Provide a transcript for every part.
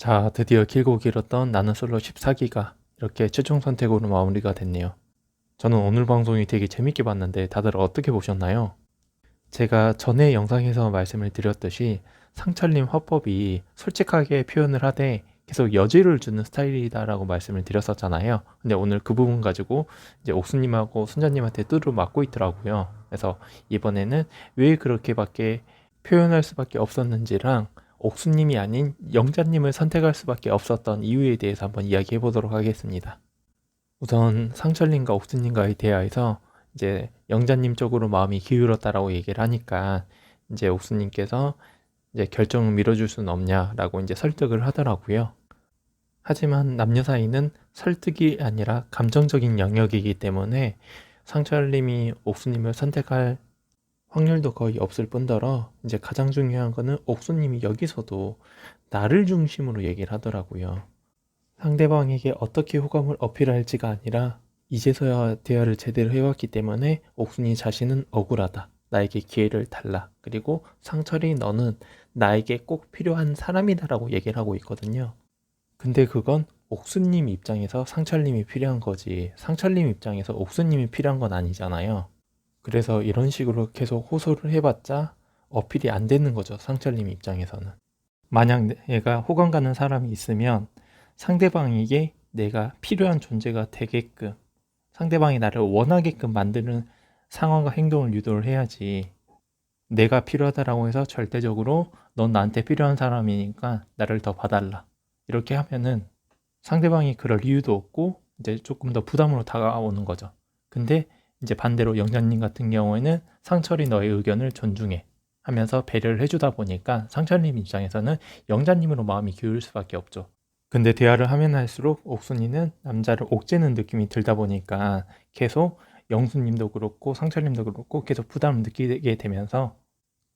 자, 드디어 길고 길었던 나는 솔로 14기가 이렇게 최종 선택으로 마무리가 됐네요. 저는 오늘 방송이 되게 재밌게 봤는데 다들 어떻게 보셨나요? 제가 전에 영상에서 말씀을 드렸듯이 상철님 화법이 솔직하게 표현을 하되 계속 여지를 주는 스타일이다라고 말씀을 드렸었잖아요. 근데 오늘 그 부분 가지고 이제 옥수님하고 순자님한테 뚜루 맞고 있더라고요. 그래서 이번에는 왜 그렇게밖에 표현할 수밖에 없었는지랑 옥수님이 아닌 영자님을 선택할 수밖에 없었던 이유에 대해서 한번 이야기해 보도록 하겠습니다. 우선 상철님과 옥수님과의 대화에서 이제 영자님 쪽으로 마음이 기울었다라고 얘기를 하니까 이제 옥수님께서 이제 결정을 미뤄줄 수는 없냐라고 이제 설득을 하더라고요. 하지만 남녀 사이는 설득이 아니라 감정적인 영역이기 때문에 상철님이 옥수님을 선택할 확률도 거의 없을 뿐더러 이제 가장 중요한 거는 옥수님이 여기서도 나를 중심으로 얘기를 하더라고요. 상대방에게 어떻게 호감을 어필할지가 아니라 이제서야 대화를 제대로 해왔기 때문에 옥순이 자신은 억울하다. 나에게 기회를 달라. 그리고 상철이 너는 나에게 꼭 필요한 사람이다라고 얘기를 하고 있거든요. 근데 그건 옥수님 입장에서 상철님이 필요한 거지 상철님 입장에서 옥수님이 필요한 건 아니잖아요. 그래서 이런 식으로 계속 호소를 해봤자 어필이 안 되는 거죠. 상철님 입장에서는. 만약 내가 호감 가는 사람이 있으면 상대방에게 내가 필요한 존재가 되게끔 상대방이 나를 원하게끔 만드는 상황과 행동을 유도를 해야지 내가 필요하다라고 해서 절대적으로 넌 나한테 필요한 사람이니까 나를 더 봐달라 이렇게 하면은 상대방이 그럴 이유도 없고 이제 조금 더 부담으로 다가오는 거죠. 근데 이제 반대로 영자님 같은 경우에는 상철이 너의 의견을 존중해 하면서 배려를 해주다 보니까 상철님 입장에서는 영자님으로 마음이 기울 수밖에 없죠. 근데 대화를 하면 할수록 옥순이는 남자를 옥죄는 느낌이 들다 보니까 계속 영수님도 그렇고 상철님도 그렇고 계속 부담을 느끼게 되면서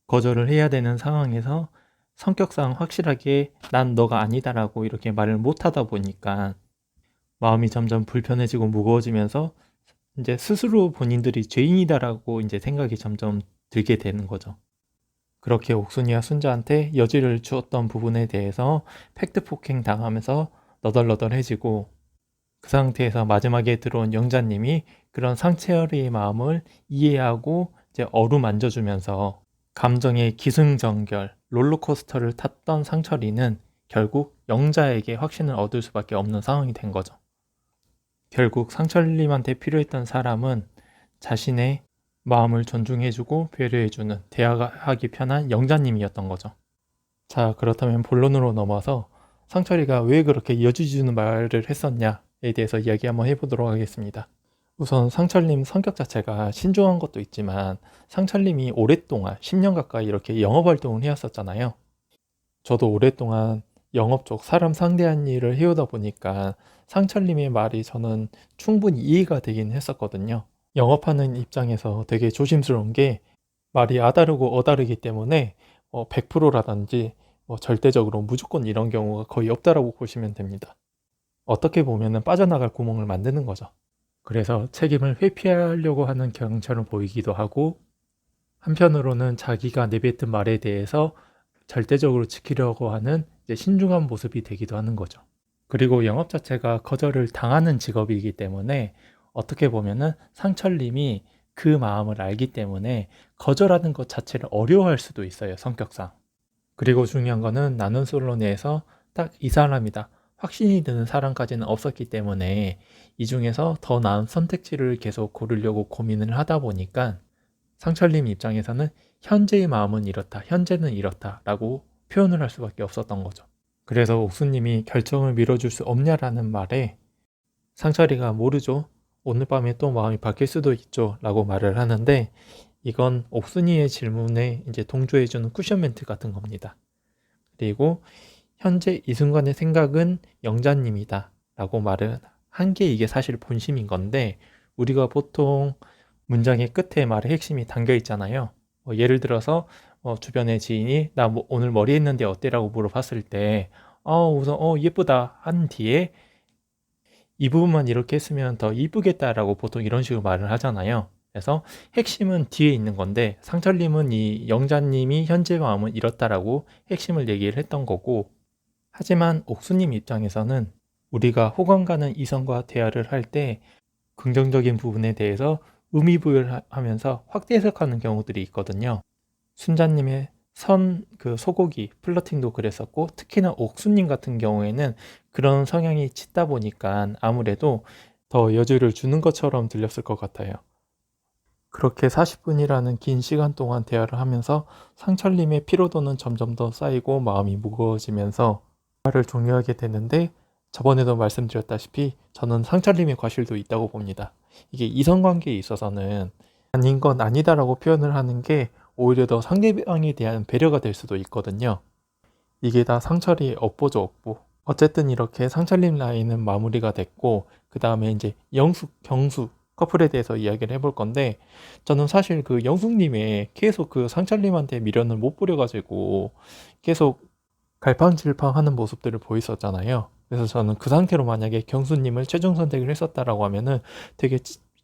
거절을 해야 되는 상황에서 성격상 확실하게 난 너가 아니다라고 이렇게 말을 못하다 보니까 마음이 점점 불편해지고 무거워지면서 이제 스스로 본인들이 죄인이다라고 이제 생각이 점점 들게 되는 거죠. 그렇게 옥순이와 순자한테 여지를 주었던 부분에 대해서 팩트 폭행 당하면서 너덜너덜해지고 그 상태에서 마지막에 들어온 영자님이 그런 상철이의 마음을 이해하고 이제 어루만져주면서 감정의 기승전결 롤러코스터를 탔던 상철이는 결국 영자에게 확신을 얻을 수밖에 없는 상황이 된 거죠. 결국 상철님한테 필요했던 사람은 자신의 마음을 존중해주고 배려해주는 대화하기 편한 영자님이었던 거죠. 자, 그렇다면 본론으로 넘어서 상철이가 왜 그렇게 여지 주는 말을 했었냐에 대해서 이야기 한번 해보도록 하겠습니다. 우선 상철님 성격 자체가 신중한 것도 있지만 상철님이 오랫동안 10년 가까이 이렇게 영업 활동을 해왔었잖아요. 저도 오랫동안 영업 쪽 사람 상대한 일을 해오다 보니까 상철님의 말이 저는 충분히 이해가 되긴 했었거든요. 영업하는 입장에서 되게 조심스러운 게 말이 아다르고 어다르기 때문에 100%라든지 절대적으로 무조건 이런 경우가 거의 없다라고 보시면 됩니다. 어떻게 보면 빠져나갈 구멍을 만드는 거죠. 그래서 책임을 회피하려고 하는 경향처럼 보이기도 하고 한편으로는 자기가 내뱉은 말에 대해서 절대적으로 지키려고 하는 이제 신중한 모습이 되기도 하는 거죠. 그리고 영업 자체가 거절을 당하는 직업이기 때문에 어떻게 보면은 상철님이 그 마음을 알기 때문에 거절하는 것 자체를 어려워할 수도 있어요, 성격상. 그리고 중요한 거는 나는 솔로 내에서 딱 이 사람이다. 확신이 드는 사람까지는 없었기 때문에 이 중에서 더 나은 선택지를 계속 고르려고 고민을 하다 보니까 상철님 입장에서는 현재의 마음은 이렇다, 현재는 이렇다 라고 표현을 할 수밖에 없었던 거죠. 그래서 옥수님이 결정을 미뤄줄 수 없냐라는 말에 상철이가 모르죠. 오늘 밤에 또 마음이 바뀔 수도 있죠 라고 말을 하는데 이건 옥순이의 질문에 이제 동조해주는 쿠션 멘트 같은 겁니다. 그리고 현재 이 순간의 생각은 영자님이다 라고 말을 한 게 이게 사실 본심인 건데 우리가 보통 문장의 끝에 말의 핵심이 담겨 있잖아요. 예를 들어서 주변의 지인이 나 오늘 머리 했는데 어때? 라고 물어봤을 때 우선 예쁘다 한 뒤에 이 부분만 이렇게 했으면 더 이쁘겠다라고 보통 이런 식으로 말을 하잖아요. 그래서 핵심은 뒤에 있는 건데 상철님은 이 영자님이 현재 마음은 이렇다라고 핵심을 얘기를 했던 거고 하지만 옥수님 입장에서는 우리가 호감 가는 이성과 대화를 할 때 긍정적인 부분에 대해서 의미부여를 하면서 확대 해석하는 경우들이 있거든요. 순자님의 소고기 플러팅도 그랬었고, 특히나 옥수님 같은 경우에는 그런 성향이 짙다 보니까 아무래도 더 여지를 주는 것처럼 들렸을 것 같아요. 그렇게 40분이라는 긴 시간 동안 대화를 하면서 상철님의 피로도는 점점 더 쌓이고 마음이 무거워지면서 대화를 종료하게 되는데, 저번에도 말씀드렸다시피 저는 상철님의 과실도 있다고 봅니다. 이게 이성관계에 있어서는 아닌 건 아니다라고 표현을 하는 게 오히려 더 상대방에 대한 배려가 될 수도 있거든요. 이게 다 상철이 업보죠, 업보. 어쨌든 이렇게 상철님 라인은 마무리가 됐고, 그 다음에 이제 영숙, 경수 커플에 대해서 이야기를 해볼 건데, 저는 사실 그 영숙님의 계속 그 상철님한테 미련을 못 부려가지고 계속 갈팡질팡 하는 모습들을 보였었잖아요. 그래서 저는 그 상태로 만약에 경수님을 최종 선택을 했었다라고 하면은 되게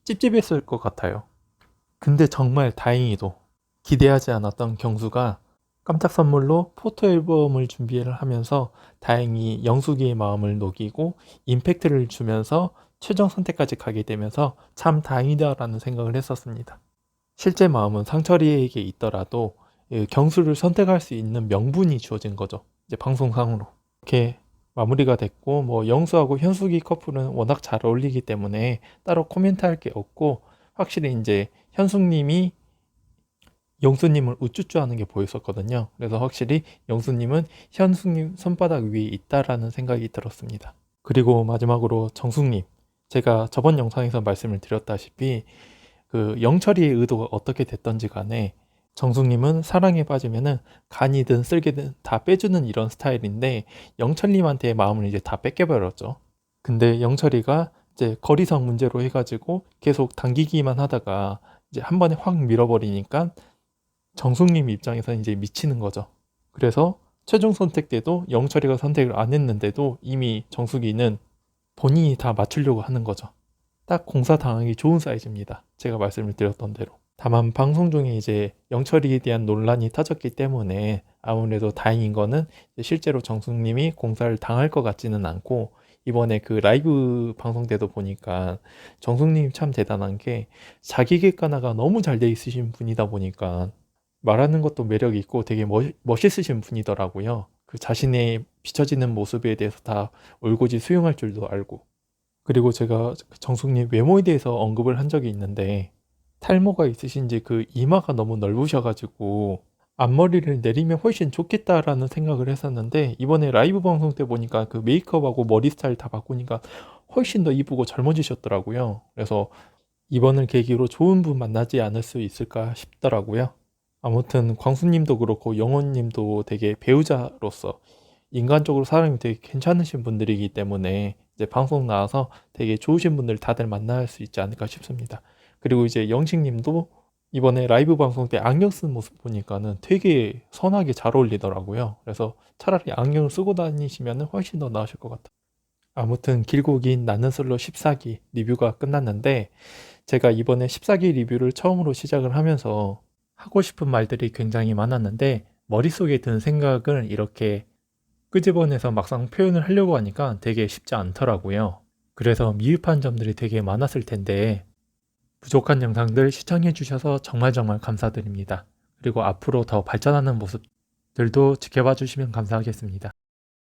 찝찝했을 것 같아요. 근데 정말 다행히도 기대하지 않았던 경수가 깜짝 선물로 포토 앨범을 준비를 하면서 다행히 영숙이의 마음을 녹이고 임팩트를 주면서 최종 선택까지 가게 되면서 참 다행이다라는 생각을 했었습니다. 실제 마음은 상철이에게 있더라도 경수를 선택할 수 있는 명분이 주어진 거죠. 이제 방송상으로. 이렇게 마무리가 됐고, 뭐 영수하고 현숙이 커플은 워낙 잘 어울리기 때문에 따로 코멘트할 게 없고, 확실히 이제 현숙님이 영수님을 우쭈쭈 하는 게 보였었거든요. 그래서 확실히 영수님은 현숙님 손바닥 위에 있다라는 생각이 들었습니다. 그리고 마지막으로 정숙님. 제가 저번 영상에서 말씀을 드렸다시피 그 영철이의 의도가 어떻게 됐던지 간에 정숙님은 사랑에 빠지면은 간이든 쓸개든 다 빼주는 이런 스타일인데, 영철님한테 마음을 이제 다 뺏겨버렸죠. 근데 영철이가 이제 거리상 문제로 해가지고 계속 당기기만 하다가 이제 한 번에 확 밀어버리니까 정숙님 입장에서 이제 미치는 거죠. 그래서 최종 선택 때도 영철이가 선택을 안 했는데도 이미 정숙이는 본인이 다 맞추려고 하는 거죠. 딱 공사당하기 좋은 사이즈입니다. 제가 말씀을 드렸던 대로. 다만 방송 중에 이제 영철이에 대한 논란이 터졌기 때문에 아무래도 다행인 거는 실제로 정숙님이 공사를 당할 것 같지는 않고, 이번에 그 라이브 방송 때도 보니까 정숙님 참 대단한 게 자기 객관화가 너무 잘 돼 있으신 분이다 보니까 말하는 것도 매력 있고 되게 멋있으신 분이더라고요. 그 자신의 비춰지는 모습에 대해서 다 올곧이 수용할 줄도 알고. 그리고 제가 정숙님 외모에 대해서 언급을 한 적이 있는데, 탈모가 있으신지 그 이마가 너무 넓으셔가지고 앞머리를 내리면 훨씬 좋겠다라는 생각을 했었는데, 이번에 라이브 방송 때 보니까 그 메이크업하고 머리 스타일 다 바꾸니까 훨씬 더 이쁘고 젊어지셨더라고요. 그래서 이번을 계기로 좋은 분 만나지 않을 수 있을까 싶더라고요. 아무튼 광수님도 그렇고 영호님도 되게 배우자로서 인간적으로 사람이 되게 괜찮으신 분들이기 때문에 이제 방송 나와서 되게 좋으신 분들 다들 만날 수 있지 않을까 싶습니다. 그리고 이제 영식님도 이번에 라이브 방송 때 안경 쓴 모습 보니까는 되게 선하게 잘 어울리더라고요. 그래서 차라리 안경을 쓰고 다니시면 훨씬 더 나으실 것 같아요. 아무튼 길고 긴 나는 솔로 14기 리뷰가 끝났는데, 제가 이번에 14기 리뷰를 처음으로 시작을 하면서 하고 싶은 말들이 굉장히 많았는데, 머릿속에 든 생각을 이렇게 끄집어내서 막상 표현을 하려고 하니까 되게 쉽지 않더라고요. 그래서 미흡한 점들이 되게 많았을 텐데, 부족한 영상들 시청해 주셔서 정말 감사드립니다. 그리고 앞으로 더 발전하는 모습들도 지켜봐 주시면 감사하겠습니다.